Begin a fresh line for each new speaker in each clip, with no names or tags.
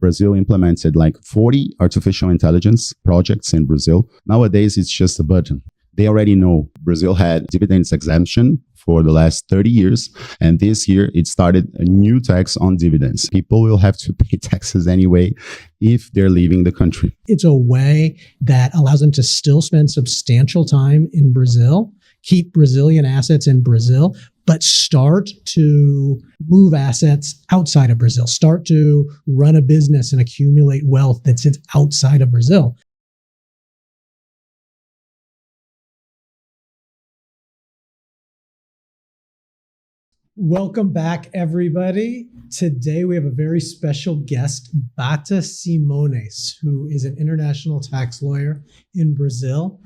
Brazil implemented like 40 artificial intelligence projects in Brazil. Nowadays, it's just a button. They already know Brazil had dividends exemption for the last 30 years. And this year, it started a new tax on dividends. People will have to pay taxes anyway if they're leaving the country.
It's a way that allows them to still spend substantial time in Brazil, keep Brazilian assets in Brazil, but start to move assets outside of Brazil, start to run a business and accumulate wealth that sits outside of Brazil. Welcome back, everybody. Today we have a very special guest, Bata Simones, who is an international tax lawyer in Brazil.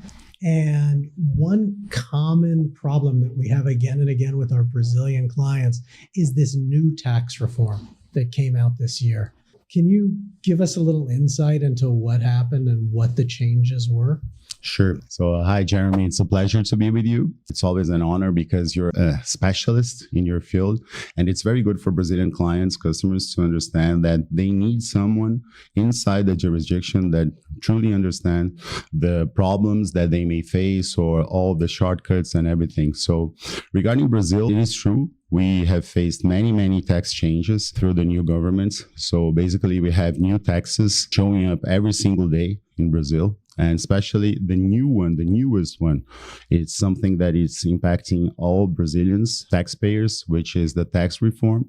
And one common problem that we have again and again with our Brazilian clients is this new tax reform that came out this year. Can you give us a little insight into what happened and what the changes were?
Sure. So, hi, Jeremy. It's a pleasure to be with you. It's always an honor because you're a specialist in your field. And it's very good for Brazilian clients, customers to understand that they need someone inside the jurisdiction that truly understand the problems that they may face or all the shortcuts and everything. So regarding Brazil, it is true. We have faced many tax changes through the new government. So basically, we have new taxes showing up every single day in Brazil. And especially the newest one, it's something that is impacting all Brazilians, taxpayers, which is the tax reform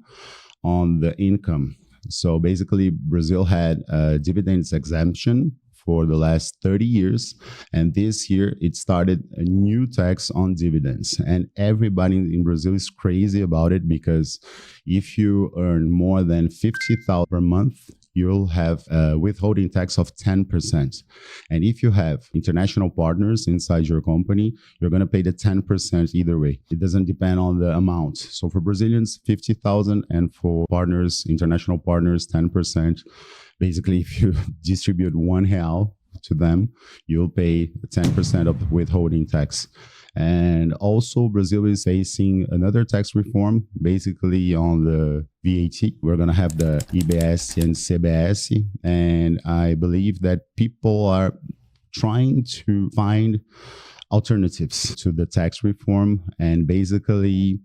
on the income. So basically, Brazil had a dividends exemption for the last 30 years. And this year, it started a new tax on dividends. And everybody in Brazil is crazy about it because if you earn more than 50,000 per month, you'll have a withholding tax of 10%. And if you have international partners inside your company, you're going to pay the 10% either way. It doesn't depend on the amount. So for Brazilians, 50,000, and for partners, international partners, 10%. Basically, if you distribute R$1 to them, you'll pay 10% of withholding tax. And also, Brazil is facing another tax reform, basically on the VAT. We're going to have the IBS and CBS. And I believe that people are trying to find alternatives to the tax reform. And basically,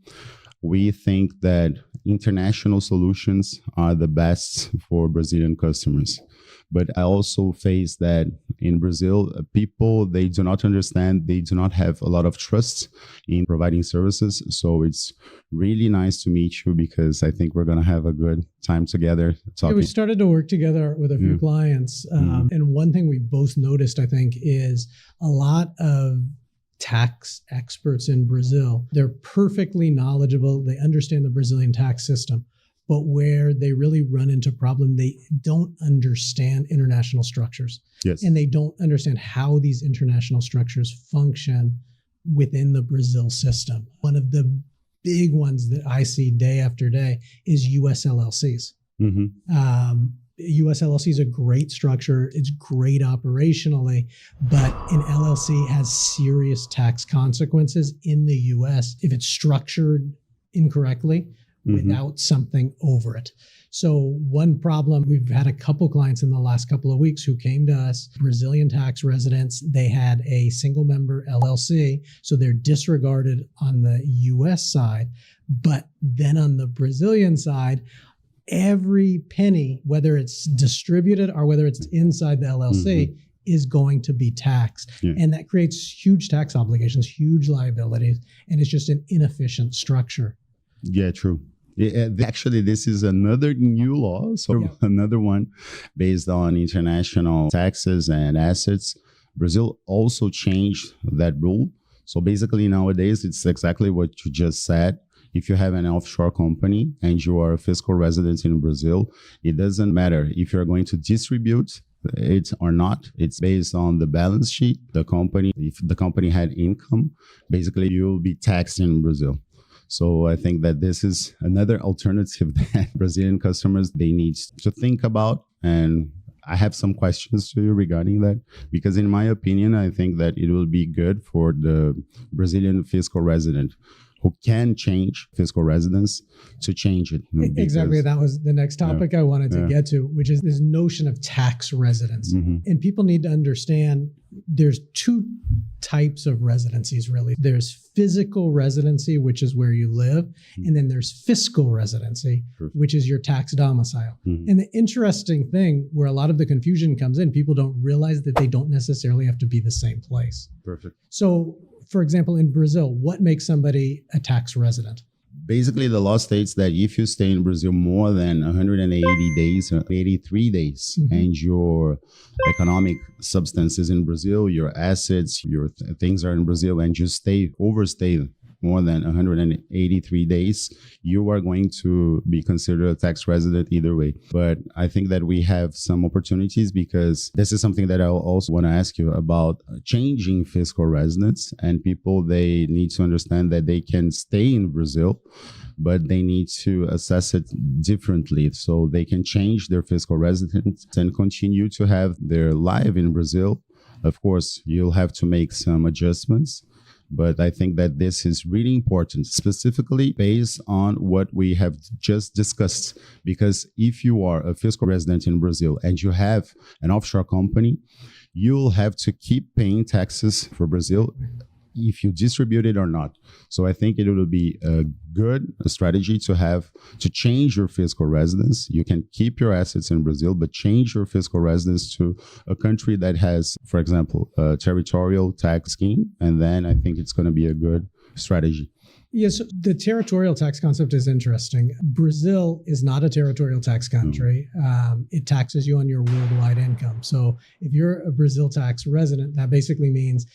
we think that international solutions are the best for Brazilian customers. But I also face that in Brazil, people, they do not understand, they do not have a lot of trust in providing services. So it's really nice to meet you because I think we're going to have a good time together talking.
Yeah, we started to work together with a few clients. And one thing we both noticed, I think, is a lot of tax experts in Brazil. They're perfectly knowledgeable. They understand the Brazilian tax system. But where they really run into problem, they don't understand international structures.
Yes.
And they don't understand how these international structures function within the Brazil system. One of the big ones that I see day after day is US LLCs. US LLC is a great structure. It's great operationally, but an LLC has serious tax consequences in the US if it's structured incorrectly without something over it. So one problem, we've had a couple clients in the last couple of weeks who came to us, Brazilian tax residents. They had a single member LLC, so they're disregarded on the US side. But then on the Brazilian side, every penny, whether it's distributed or whether it's inside the LLC, is going to be taxed. And that creates huge tax obligations, huge liabilities, and it's just an inefficient structure.
Yeah, true. Actually, this is another new law. So another one based on international taxes and assets. Brazil also changed that rule. So basically nowadays, it's exactly what you just said. If you have an offshore company and you are a fiscal resident in Brazil, it doesn't matter if you're going to distribute it or not. It's based on the balance sheet, the company. If the company had income, basically you'll be taxed in Brazil. So I think that this is another alternative that Brazilian customers, they need to think about. And I have some questions to you regarding that, because in my opinion, I think that it will be good for the Brazilian fiscal resident who can change fiscal residence to change it.
Exactly. That was the next topic I wanted to get to, which is this notion of tax residence. And people need to understand there's two types of residencies, really. There's physical residency, which is where you live, and then there's fiscal residency, which is your tax domicile. And the interesting thing where a lot of the confusion comes in, people don't realize that they don't necessarily have to be the same place.
Perfect.
So, for example, in Brazil, what makes somebody a tax resident?
Basically, the law states that if you stay in Brazil more than 180 days, 83 days, and your economic substance is in Brazil, your assets, your things are in Brazil, and you overstay more than 183 days, you are going to be considered a tax resident either way. But I think that we have some opportunities, because this is something that I also want to ask you about, changing fiscal residence. And people, they need to understand that they can stay in Brazil, but they need to assess it differently. So they can change their fiscal residence and continue to have their life in Brazil. Of course, you'll have to make some adjustments, but I think that this is really important, specifically based on what we have just discussed. Because if you are a fiscal resident in Brazil and you have an offshore company, you'll have to keep paying taxes for Brazil if you distribute it or not. So I think it will be a good strategy to change your fiscal residence. You can keep your assets in Brazil, but change your fiscal residence to a country that has, for example, a territorial tax scheme. And then I think it's going to be a good strategy.
Yes, the territorial tax concept is interesting. Brazil is not a territorial tax country. It taxes you on your worldwide income. So if you're a Brazil tax resident, that basically means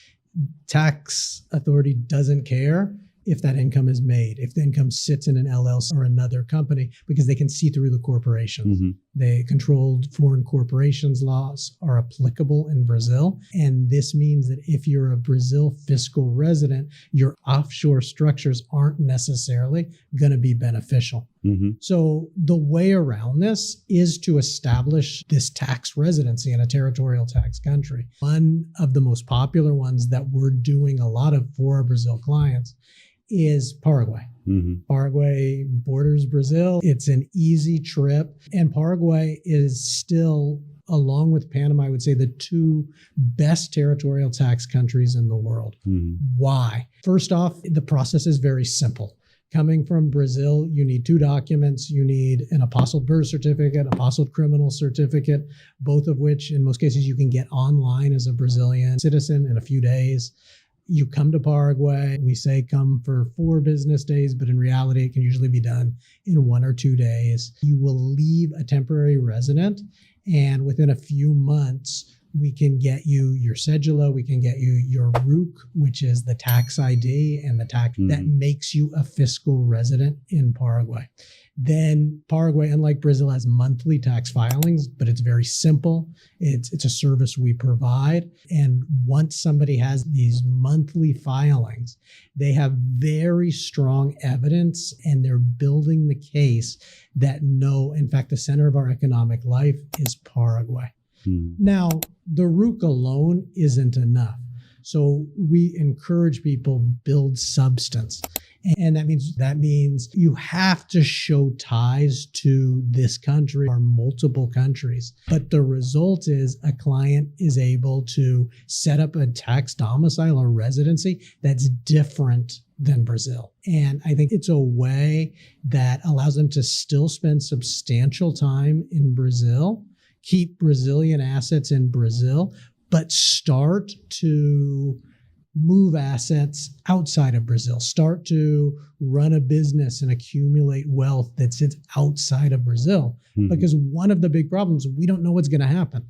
tax authority doesn't care if that income is made, if the income sits in an LLC or another company, because they can see through the corporations. The controlled foreign corporations laws are applicable in Brazil. And this means that if you're a Brazil fiscal resident, your offshore structures aren't necessarily going to be beneficial. So the way around this is to establish this tax residency in a territorial tax country. One of the most popular ones that we're doing a lot of for our Brazil clients is Paraguay. Paraguay borders Brazil. It's an easy trip. And Paraguay is still, along with Panama, I would say the two best territorial tax countries in the world. Why? First off, the process is very simple. Coming from Brazil, you need two documents. You need an apostilled birth certificate, apostilled criminal certificate, both of which in most cases you can get online as a Brazilian citizen in a few days. You come to Paraguay, we say come for 4 business days, but in reality, it can usually be done in 1 or 2 days. You will leave a temporary resident, and within a few months, we can get you your cedula, we can get you your RUC, which is the tax ID and the tax that makes you a fiscal resident in Paraguay. Then Paraguay, unlike Brazil, has monthly tax filings, but it's very simple. It's a service we provide. And once somebody has these monthly filings, they have very strong evidence, and they're building the case that no, in fact, the center of our economic life is Paraguay. Now, the RUC alone isn't enough. So we encourage people build substance. And that means you have to show ties to this country or multiple countries. But the result is a client is able to set up a tax domicile or residency that's different than Brazil. And I think it's a way that allows them to still spend substantial time in Brazil, keep Brazilian assets in Brazil, but start to move assets outside of Brazil, start to run a business and accumulate wealth that sits outside of Brazil. Because one of the big problems, we don't know what's going to happen.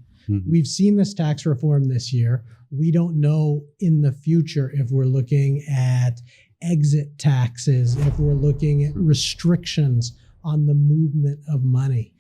We've seen this tax reform this year. We don't know in the future if we're looking at exit taxes, if we're looking at restrictions on the movement of money.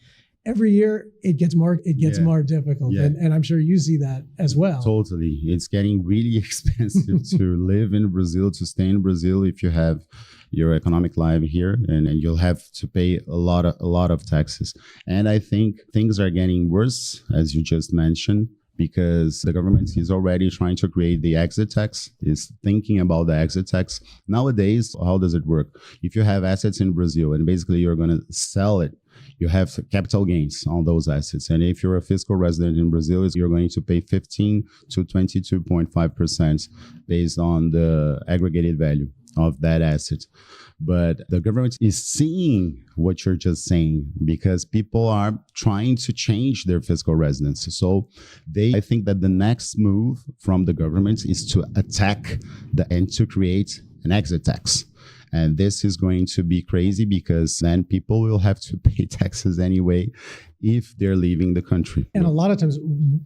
Every year it gets more difficult. And I'm sure you see that as well.
Totally. It's getting really expensive to live in Brazil, to stay in Brazil if you have your economic life here, and you'll have to pay a lot of taxes. And I think things are getting worse, as you just mentioned, because the government is already trying to create the exit tax, is thinking about the exit tax. Nowadays, how does it work? If you have assets in Brazil and basically you're going to sell it, you have capital gains on those assets. And if you're a fiscal resident in Brazil, you're going to pay 15 to 22.5% based on the aggregated value of that asset. But the government is seeing what you're just saying because people are trying to change their fiscal residency. So I think that the next move from the government is to attack and to create an exit tax. And this is going to be crazy because then people will have to pay taxes anyway if they're leaving the country.
And a lot of times,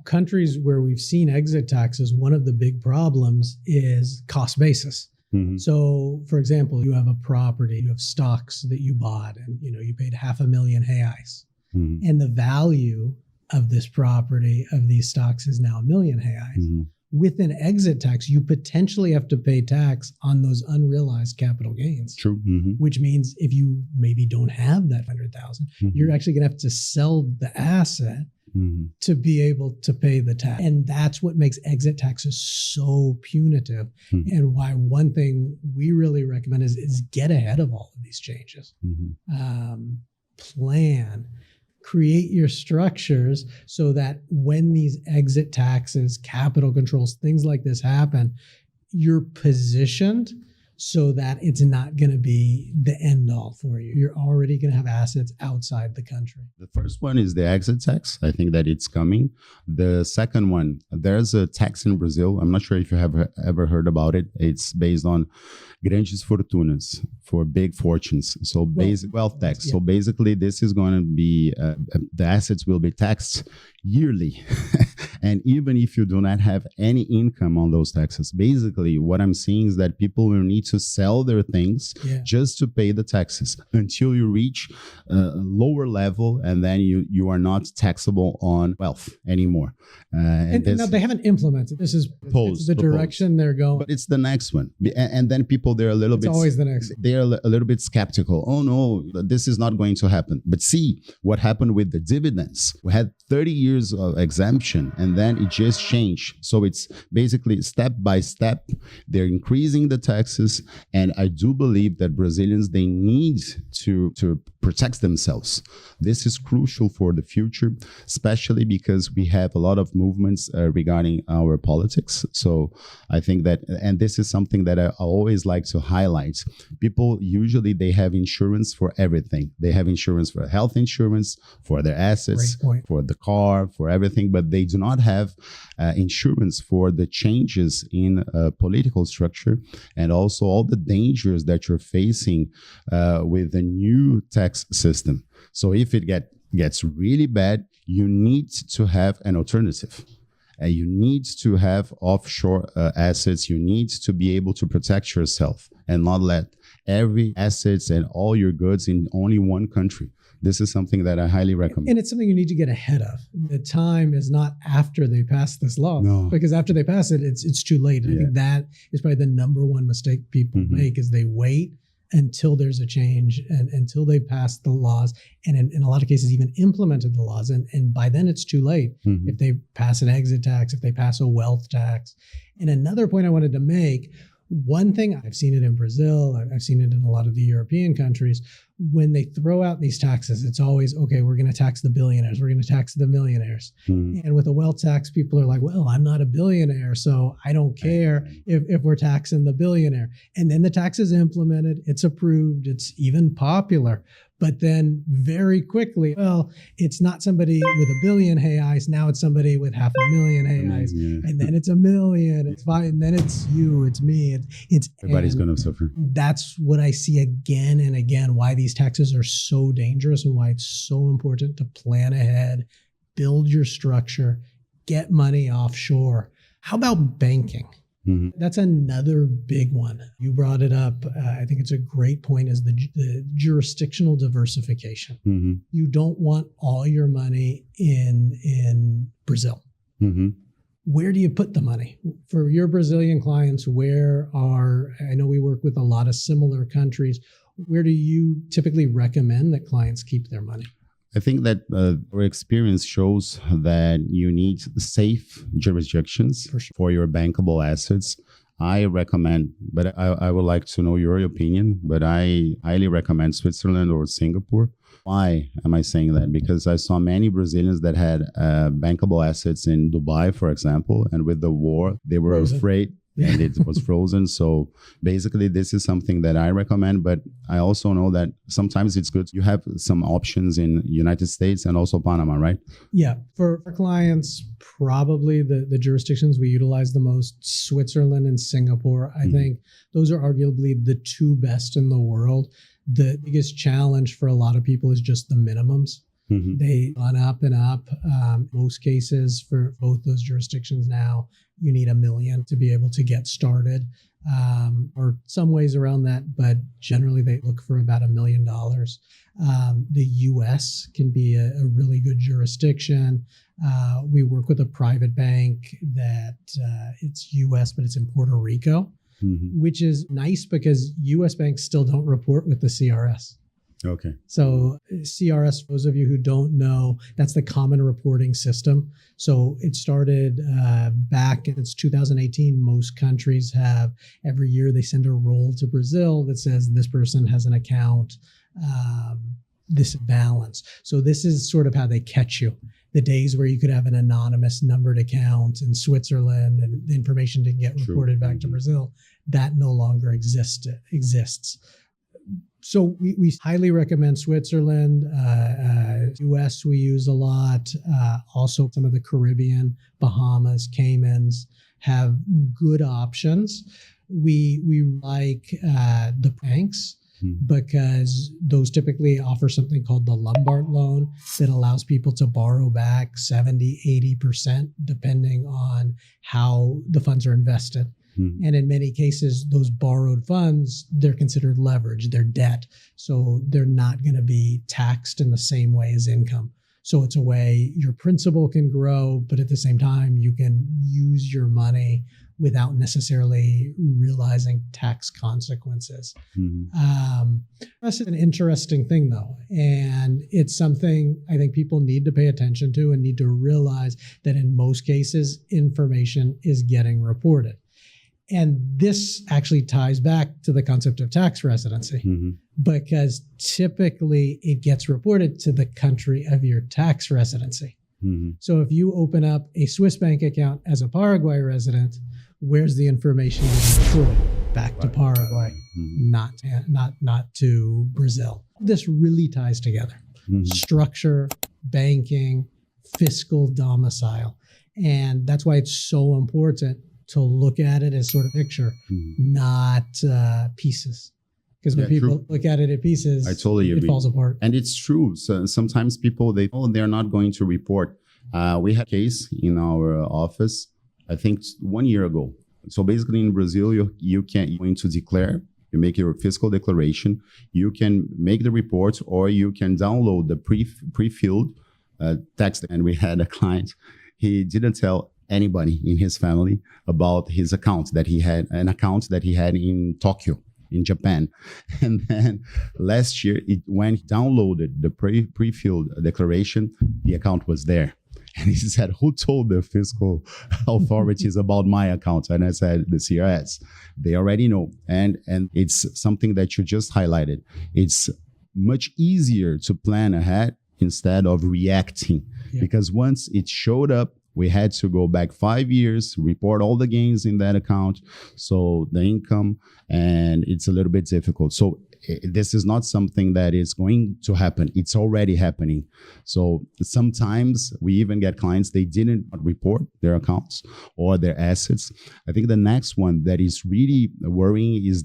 countries where we've seen exit taxes, one of the big problems is cost basis. Mm-hmm. So, for example, you have a property, you have stocks that you bought, and you paid $500,000 reais, mm-hmm. and the value of this property, of these stocks, is now $1 million reais. Mm-hmm. With an exit tax, you potentially have to pay tax on those unrealized capital gains.
True. Mm-hmm.
Which means if you maybe don't have that 100,000, mm-hmm. you're actually going to have to sell the asset mm-hmm. to be able to pay the tax. And that's what makes exit taxes so punitive. Mm-hmm. And why one thing we really recommend is get ahead of all of these changes. Mm-hmm. Plan. Create your structures so that when these exit taxes, capital controls, things like this happen, you're positioned so that it's not going to be the end all for you. You're already going to have assets outside the country.
The first one is the exit tax. I think that it's coming. The second one, there's a tax in Brazil. I'm not sure if you have ever heard about it. It's based on grandes fortunas, for big fortunes. So basic wealth tax. Yeah. So basically this is going to be, the assets will be taxed yearly. And even if you do not have any income on those taxes, basically what I'm seeing is that people will need to sell their things just to pay the taxes until you reach a lower level, and then you are not taxable on wealth anymore.
And no, they haven't implemented. This is the direction they're going.
But it's the next one. And then people, they're a little bit...
It's always the next.
They're a little bit skeptical. Oh no, this is not going to happen. But see what happened with the dividends. We had 30 years of exemption, and then it just changed. So it's basically step by step, they're increasing the taxes. And I do believe that Brazilians, they need to protect themselves. This is crucial for the future, especially because we have a lot of movements regarding our politics. So I think that, and this is something that I always like to highlight. People, usually they have insurance for everything. They have insurance for health insurance, for their assets, for the car, for everything, but they do not have insurance for the changes in political structure and also all the dangers that you're facing with the new tax system. So if it gets really bad, you need to have an alternative. You need to have offshore assets. You need to be able to protect yourself and not let every assets and all your goods in only one country. This is something that I highly recommend.
And it's something you need to get ahead of. The time is not after they pass this law.
No.
Because after they pass it, it's too late. I think that is probably the number one mistake people make is they wait until there's a change and until they pass the laws and in a lot of cases even implemented the laws. And by then it's too late. If they pass an exit tax, if they pass a wealth tax. And another point I wanted to make, one thing, I've seen it in Brazil, I've seen it in a lot of the European countries, when they throw out these taxes, it's always, okay, we're going to tax the billionaires, we're going to tax the millionaires. And with a wealth tax, people are like, well, I'm not a billionaire, so I don't care if we're taxing the billionaire. And then the tax is implemented, it's approved, it's even popular. But then very quickly, well, it's not somebody with $1 billion reais. Now it's somebody with $500,000 reais. And then it's $1 million. It's fine. And then it's you, it's me. It's
everybody's going to suffer.
That's what I see again and again, why these taxes are so dangerous and why it's so important to plan ahead, build your structure, get money offshore. How about banking? That's another big one. You brought it up. I think it's a great point, is the jurisdictional diversification. You don't want all your money in Brazil. Where do you put the money? For your Brazilian clients, I know we work with a lot of similar countries. Where do you typically recommend that clients keep their money?
I think that our experience shows that you need safe jurisdictions for your bankable assets. I recommend, but I would like to know your opinion, but I highly recommend Switzerland or Singapore. Why am I saying that? Because I saw many Brazilians that had bankable assets in Dubai, for example, and with the war, they were afraid and it was frozen. So basically, this is something that I recommend, but I also know that sometimes it's good. You have some options in United States and also Panama, right?
Yeah. For our clients, probably the jurisdictions we utilize the most, Switzerland and Singapore. I think those are arguably the two best in the world. The biggest challenge for a lot of people is just the minimums. They run up and up. Most cases for both those jurisdictions now, you need $1 million to be able to get started, or some ways around that, but generally they look for about $1 million. The U.S. can be a really good jurisdiction. We work with a private bank that it's U.S., but it's in Puerto Rico, which is nice because U.S. banks still don't report with the CRS.
Okay.
So CRS, for those of you who don't know, that's the common reporting system. So it started back in 2018. Most countries have, every year they send a roll to Brazil that says this person has an account, this balance. So this is sort of how they catch you. The days where you could have an anonymous numbered account in Switzerland and the information didn't get reported back to Brazil, that no longer exists. So we highly recommend Switzerland. US we use a lot. Also some of the Caribbean, Bahamas, Caymans have good options. We like the banks because those typically offer something called the Lombard loan that allows people to borrow back 70, 80% depending on how the funds are invested. And in many cases, those borrowed funds, they're considered leverage, they're debt. So they're not going to be taxed in the same way as income. So it's a way your principal can grow, but at the same time, you can use your money without necessarily realizing tax consequences. That's an interesting thing, though. And it's something I think people need to pay attention to and need to realize that in most cases, information is getting reported. And this actually ties back to the concept of tax residency, because typically it gets reported to the country of your tax residency. So if you open up a Swiss bank account as a Paraguay resident, where's the information getting reported? Back to Paraguay, not to Brazil. This really ties together. Structure, banking, fiscal domicile. And that's why it's so important to look at it as sort of picture, not pieces. Because when people look at it in pieces,
I totally agree.
It falls apart.
And it's true. So sometimes people, they're not going to report. We had a case in our office, I think 1 year ago. So basically in Brazil, you can going to declare, you make your fiscal declaration, you can make the report, or you can download the pre-filled text. And we had a client, he didn't tell anybody in his family about his account that he had, an account that he had in Tokyo, in Japan. And then last year, when he downloaded the pre-filled declaration, the account was there. And he said, who told the fiscal authorities about my account? And I said, the CRS. They already know. And it's something that you just highlighted. It's much easier to plan ahead instead of reacting. Because once it showed up, we had to go back 5 years, report all the gains in that account, so the income, and it's a little bit difficult. So this is not something that is going to happen. It's already happening. So sometimes we even get clients, they didn't report their accounts or their assets. I think the next one that is really worrying is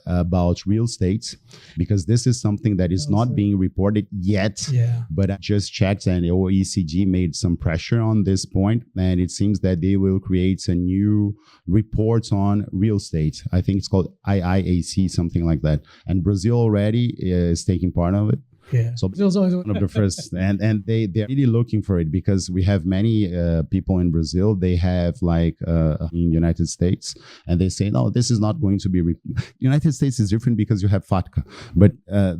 about real estate, because this is something that is not being reported yet. But I just checked, and the OECD made some pressure on this point, and it seems that they will create a new report on real estate. I think it's called IIAC, something like that. And Brazil already is taking part of it.
Yeah.
So
Brazil's always
one of the first, and they're really looking for it because we have many people in Brazil. They have like in United States, and they say, no, this is not going to be. United States is different because you have FATCA, but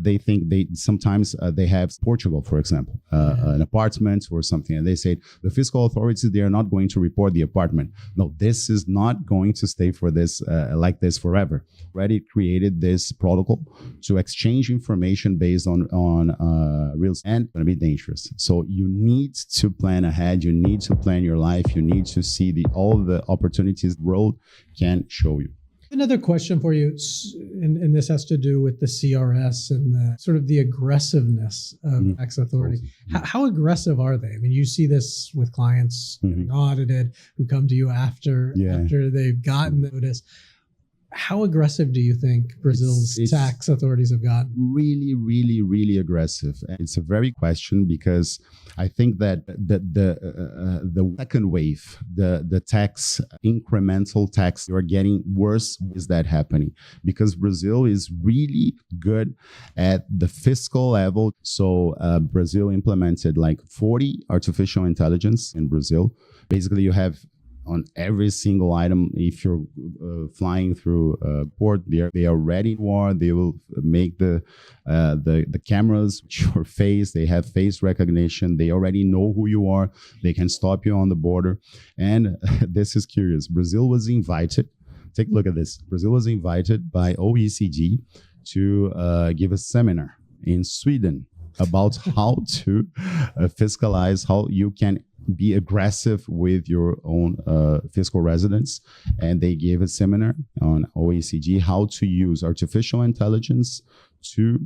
they think sometimes they have Portugal, for example, an apartment or something, and they say the fiscal authorities, they are not going to report the apartment. No, this is not going to stay for this like this forever. Already created this protocol to exchange information based on real, and it's going to be dangerous. So you need to plan ahead. You need to plan your life. You need to see all the opportunities the road can show you.
Another question for you, and this has to do with the CRS and the sort of the aggressiveness of tax authority. How aggressive are they? I mean, you see this with clients getting audited who come to you after they've gotten the notice. How aggressive do you think Brazil's tax authorities have gotten? Really,
really, really aggressive. And it's a very question because I think that the second wave, the tax, incremental tax, you're getting worse. Is that happening? Because Brazil is really good at the fiscal level. So Brazil implemented like 40 artificial intelligence in Brazil. Basically, you have on every single item. If you're flying through a port, they are ready for. They will make the cameras your face. They have face recognition. They already know who you are. They can stop you on the border. And this is curious. Brazil was invited. Take a look at this. Brazil was invited by OECD to give a seminar in Sweden about how to fiscalize, how you can be aggressive with your own fiscal residence. And they gave a seminar on OECD how to use artificial intelligence to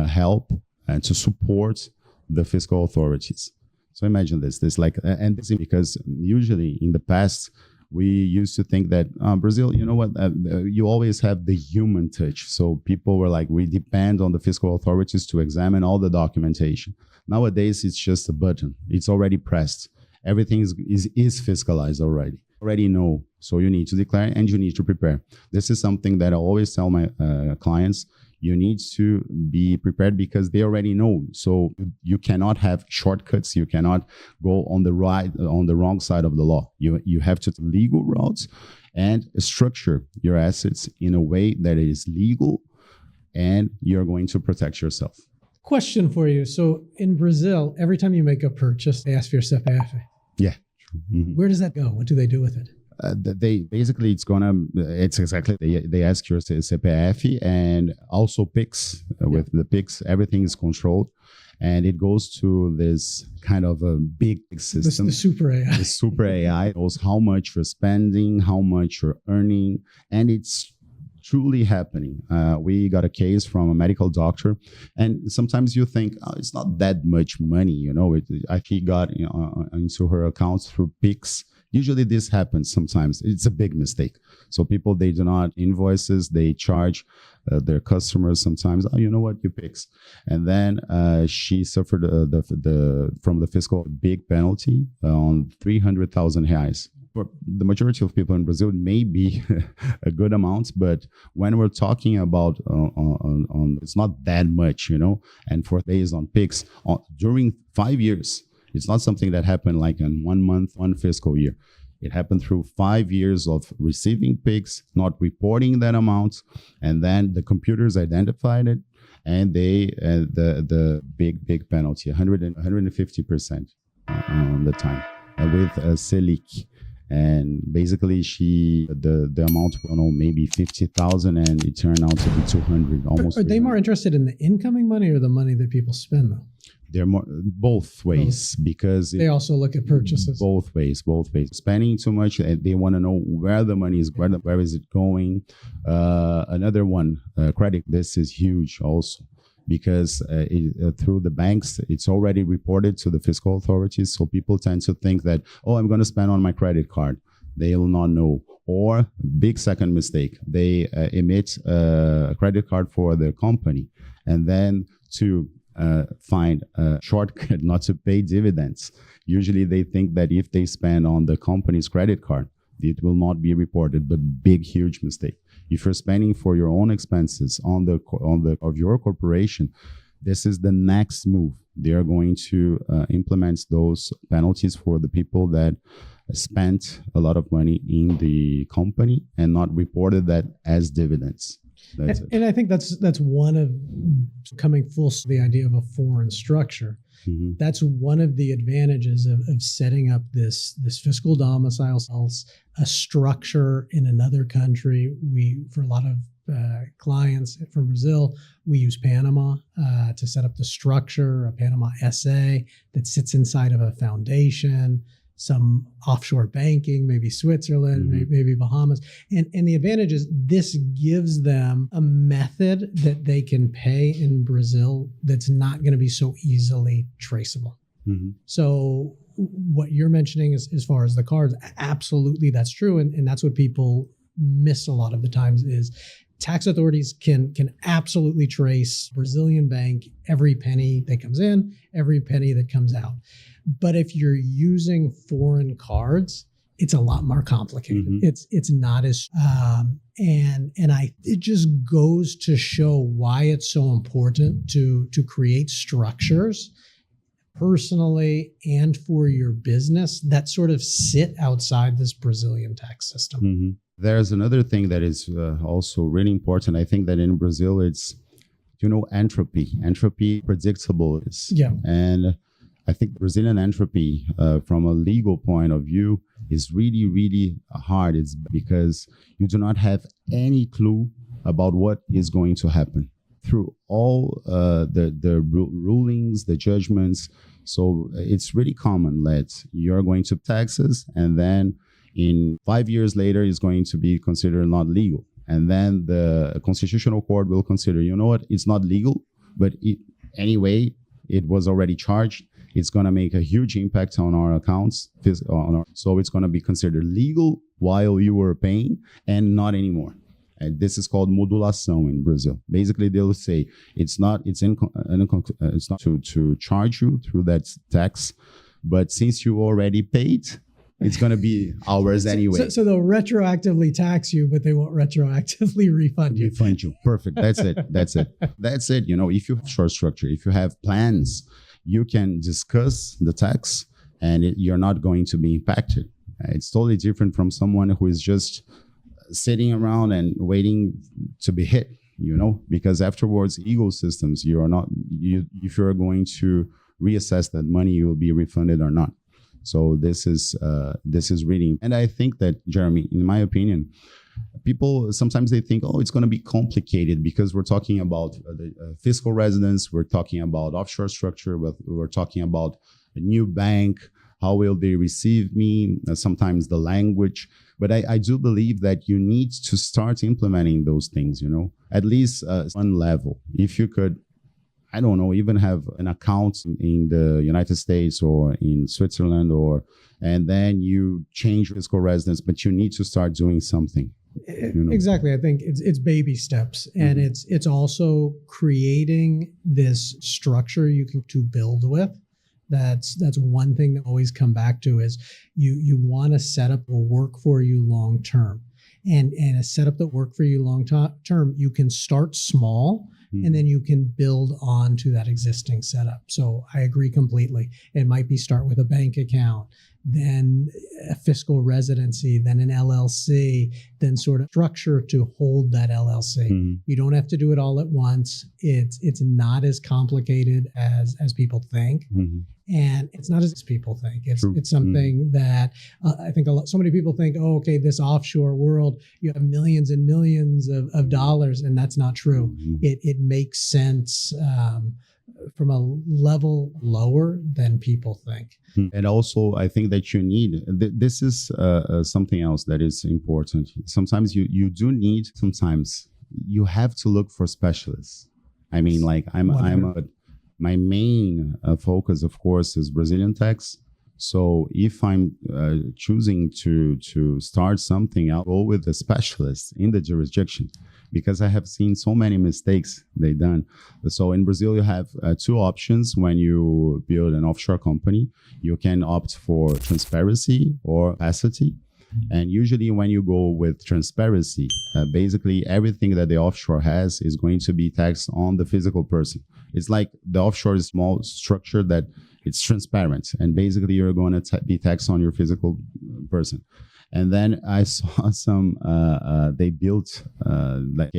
help and to support the fiscal authorities. So imagine this like, and this is because usually in the past, we used to think that Brazil, you know what, you always have the human touch. So people were like, we depend on the fiscal authorities to examine all the documentation. Nowadays, it's just a button. It's already pressed. Everything is fiscalized already know. So you need to declare and you need to prepare. This is something that I always tell my clients. You need to be prepared because they already know. So you cannot have shortcuts. You cannot go on the wrong side of the law. You have to legal routes and structure your assets in a way that is legal and you're going to protect yourself.
Question for you. So in Brazil, every time you make a purchase, they ask for your CPF.
Yeah.
Where does that go? What do they do with it?
They basically, they ask your CPF and also PIX. With the PIX, everything is controlled. And it goes to this kind of a big system.
The super AI.
The super AI knows how much you're spending, how much you're earning. And it's truly happening. We got a case from a medical doctor, and sometimes you think, oh, it's not that much money, you know. He got into her account through PIX. Usually this happens sometimes. It's a big mistake. So people, they do not invoices. They charge their customers sometimes, oh, you know what, you PIX. And then she suffered from the fiscal big penalty on 300,000 reais. For the majority of people in Brazil, it may be a good amount, but when we're talking about it's not that much, you know. And for based on PIX during 5 years, it's not something that happened like in 1 month, one fiscal year. It happened through 5 years of receiving PIX, not reporting that amount, and then the computers identified it, and they the big penalty, 150% on the time with Selic. And basically, the amount, I don't know, maybe 50,000, and it turned out to be 200, almost.
Are they more interested in the incoming money or the money that people spend, though?
They're more both ways, because
they also look at purchases.
Both ways. Spending too much, they want to know where the money is, where is it going. Another one, credit. This is huge also, because through the banks, it's already reported to the fiscal authorities. So people tend to think that, oh, I'm going to spend on my credit card. They will not know. Or big second mistake, they emit a credit card for their company, and then to find a shortcut not to pay dividends. Usually they think that if they spend on the company's credit card, it will not be reported, but huge mistake. If you're spending for your own expenses on the of your corporation, this is the next move. They are going to implement those penalties for the people that spent a lot of money in the company and not reported that as dividends.
And I think that's one of coming full to the idea of a foreign structure. Mm-hmm. That's one of the advantages of setting up this fiscal domicile, a structure in another country. For a lot of clients from Brazil, we use Panama to set up the structure, a Panama SA that sits inside of a foundation, some offshore banking, maybe Switzerland, mm-hmm. maybe Bahamas. And the advantage is this gives them a method that they can pay in Brazil that's not going to be so easily traceable. Mm-hmm. So what you're mentioning is, as far as the cards, absolutely that's true. And that's what people miss a lot of the times is tax authorities can absolutely trace Brazilian bank, every penny that comes in, every penny that comes out. But if you're using foreign cards, it's a lot more complicated. Mm-hmm. It's not as it just goes to show why it's so important to create structures personally and for your business that sort of sit outside this Brazilian tax system.
Mm-hmm. There's another thing that is also really important. I think that in Brazil, it's, entropy. Entropy, predictable.
Yeah.
And I think Brazilian entropy, from a legal point of view, is really, really hard. It's because you do not have any clue about what is going to happen through all the rulings, the judgments. So it's really common that you're going to taxes, and then in 5 years later, it's going to be considered not legal. And then the Constitutional Court will consider, it's not legal, but anyway, it was already charged. It's going to make a huge impact on our accounts. So it's going to be considered legal while you were paying and not anymore. And this is called modulação in Brazil. Basically, they'll say it's not to charge you through that tax, but since you already paid, it's going to be ours anyway.
So they'll retroactively tax you, but they won't retroactively refund you.
Refund you. Perfect. That's it. That's it. If you have short structure, if you have plans, you can discuss the tax and you're not going to be impacted. It's totally different from someone who is just sitting around and waiting to be hit, because afterwards, ecosystems, if you're going to reassess that money, you will be refunded or not. So this is really, and I think that, Jeremy, in my opinion, people sometimes they think, it's going to be complicated because we're talking about the fiscal residence, we're talking about offshore structure, we're talking about a new bank. How will they receive me? Sometimes the language, but I do believe that you need to start implementing those things. At least one level. If you could, I don't know, even have an account in the United States or in Switzerland, and then you change fiscal residence, but you need to start doing something.
Exactly. I think it's baby steps, and mm-hmm. it's also creating this structure you can to build with. That's one thing that always come back to is you want a setup that will work for you long term, and a setup that work for you long term. You can start small. And then you can build on to that existing setup. So I agree completely. It might be start with a bank account, then a fiscal residency, then an LLC, then sort of structure to hold that LLC. Mm-hmm. You don't have to do it all at once. It's not as complicated as people think. Mm-hmm. And it's not as people think. It's something that I think so many people think, this offshore world, you have millions and millions of dollars, and that's not true. Mm-hmm. It makes sense from a level lower than people think.
And also, I think that you need, this is something else that is important. Sometimes you do need, sometimes you have to look for specialists. I mean, like my main focus, of course, is Brazilian tax. So if I'm choosing to start something, I'll go with a specialist in the jurisdiction, because I have seen so many mistakes they done. So in Brazil, you have two options when you build an offshore company. You can opt for transparency or opacity. And usually when you go with transparency, basically everything that the offshore has is going to be taxed on the physical person. It's like the offshore is small structure that it's transparent, and basically you're going to be taxed on your physical person. And then I saw some, they built like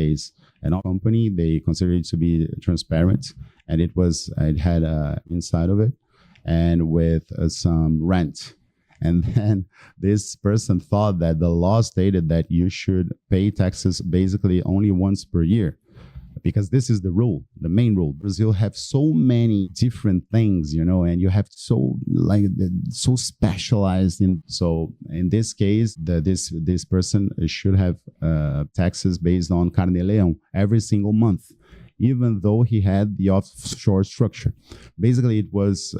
an company, they considered it to be transparent, and it had inside of it, and with some rent. And then this person thought that the law stated that you should pay taxes basically only once per year, because this is the rule, the main rule. Brazil have so many different things, and you have so specialized in. So in this case, this person should have taxes based on carne leão every single month, even though he had the offshore structure. Basically, it was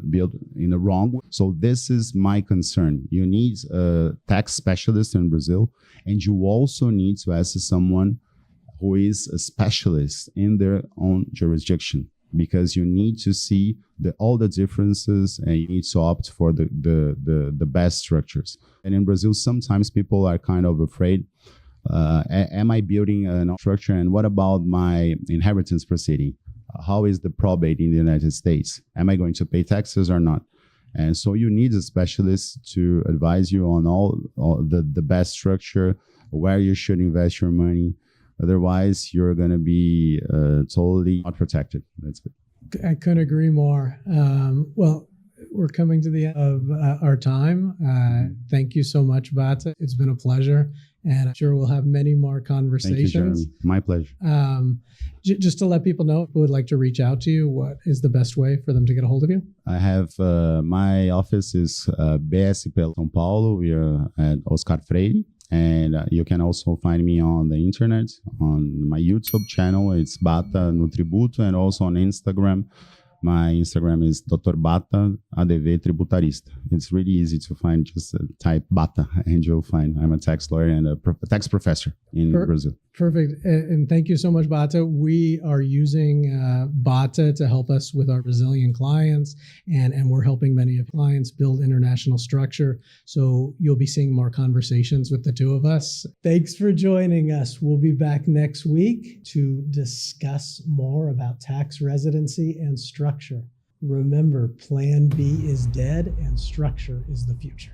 built in the wrong way. So this is my concern. You need a tax specialist in Brazil, and you also need to ask someone who is a specialist in their own jurisdiction, because you need to see all the differences, and you need to opt for the best structures. And in Brazil, sometimes people are kind of afraid, am I building a structure, and what about my inheritance proceeding? How is the probate in the United States? Am I going to pay taxes or not? And so you need a specialist to advise you on all the best structure, where you should invest your money. Otherwise, you're going to be totally not protected. That's it.
I couldn't agree more. Well, we're coming to the end of our time. Thank you so much, Bata. It's been a pleasure, and I'm sure we'll have many more conversations.
Thank you, Jeremy. My pleasure.
Just to let people know who would like to reach out to you, what is the best way for them to get a hold of you?
I have my office is BSP São Paulo. We are at Oscar Freire. And you can also find me on the internet, on my YouTube channel. It's Bata no Tributo, and also on Instagram. My Instagram is Dr. Bata, ADV Tributarista. It's really easy to find. Just type Bata and you'll find. I'm a tax lawyer and a tax professor in Brazil.
Perfect. And thank you so much, Bata. We are using Bata to help us with our Brazilian clients, and we're helping many of clients build international structure. So you'll be seeing more conversations with the two of us. Thanks for joining us. We'll be back next week to discuss more about tax residency and structure. Remember, Plan B is dead and structure is the future.